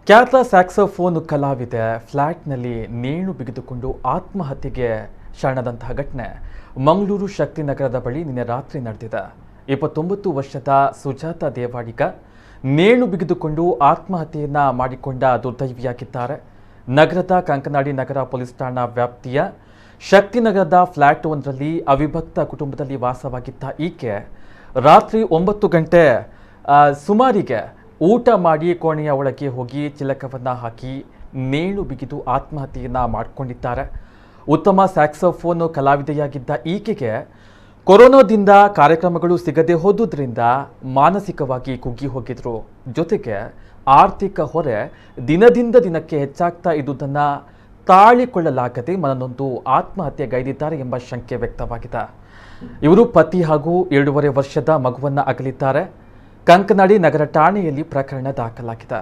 ಖ್ಯಾತ ಸ್ಯಾಕ್ಸೋಫೋನ್ ಕಲಾವಿದೆ ಫ್ಲ್ಯಾಟ್ನಲ್ಲಿ ನೇಣು ಬಿಗಿದುಕೊಂಡು ಆತ್ಮಹತ್ಯೆಗೆ ಶರಣದಂತಹ ಘಟನೆ ಮಂಗಳೂರು ಶಕ್ತಿನಗರದ ಬಳಿ ನಿನ್ನೆ ರಾತ್ರಿ ನಡೆದಿದೆ. 29 ವರ್ಷದ ಸುಜಾತ ದೇವಾಡಿಗ ನೇಣು ಬಿಗಿದುಕೊಂಡು ಆತ್ಮಹತ್ಯೆಯನ್ನ ಮಾಡಿಕೊಂಡ ದುರ್ದೈವಿಯಾಗಿದ್ದಾರೆ. ನಗರದ ಕಂಕನಾಡಿ ನಗರ ಪೊಲೀಸ್ ಠಾಣಾ ವ್ಯಾಪ್ತಿಯ ಶಕ್ತಿನಗರದ ಫ್ಲ್ಯಾಟ್ ಒಂದರಲ್ಲಿ ಅವಿಭಕ್ತ ಕುಟುಂಬದಲ್ಲಿ ವಾಸವಾಗಿದ್ದ ಈಕೆ ರಾತ್ರಿ 9 ಗಂಟೆ ಸುಮಾರಿಗೆ ಊಟ ಮಾಡಿ ಕೋಣೆಯ ಒಳಗೆ ಹೋಗಿ ಚಿಲಕವನ್ನು ಹಾಕಿ ನೇಣು ಬಿಗಿದು ಆತ್ಮಹತ್ಯೆಯನ್ನು ಮಾಡಿಕೊಂಡಿದ್ದಾರೆ. ಉತ್ತಮ ಸ್ಯಾಕ್ಸೋಫೋನ್ ಕಲಾವಿದೆಯಾಗಿದ್ದ ಈಕೆಗೆ ಕೊರೋನಾದಿಂದ ಕಾರ್ಯಕ್ರಮಗಳು ಸಿಗದೆ ಹೋದುದರಿಂದ ಮಾನಸಿಕವಾಗಿ ಕುಗ್ಗಿ ಹೋಗಿದ್ರು. ಜೊತೆಗೆ ಆರ್ಥಿಕ ಹೊರೆ ದಿನದಿಂದ ದಿನಕ್ಕೆ ಹೆಚ್ಚಾಗ್ತಾ ಇದ್ದುದನ್ನು ತಾಳಿಕೊಳ್ಳಲಾಗದೆ ಮನನೊಂದು ಆತ್ಮಹತ್ಯೆಗೈದಿದ್ದಾರೆ ಎಂಬ ಶಂಕೆ ವ್ಯಕ್ತವಾಗಿದೆ. ಇವರು ಪತಿ ಹಾಗೂ 2.5 ವರ್ಷದ ಮಗುವನ್ನು ಅಗಲಿದ್ದಾರೆ. ಕಂಕನಾಡಿ ನಗರ ಠಾಣೆಯಲ್ಲಿ ಪ್ರಕರಣ ದಾಖಲಾಗಿದೆ.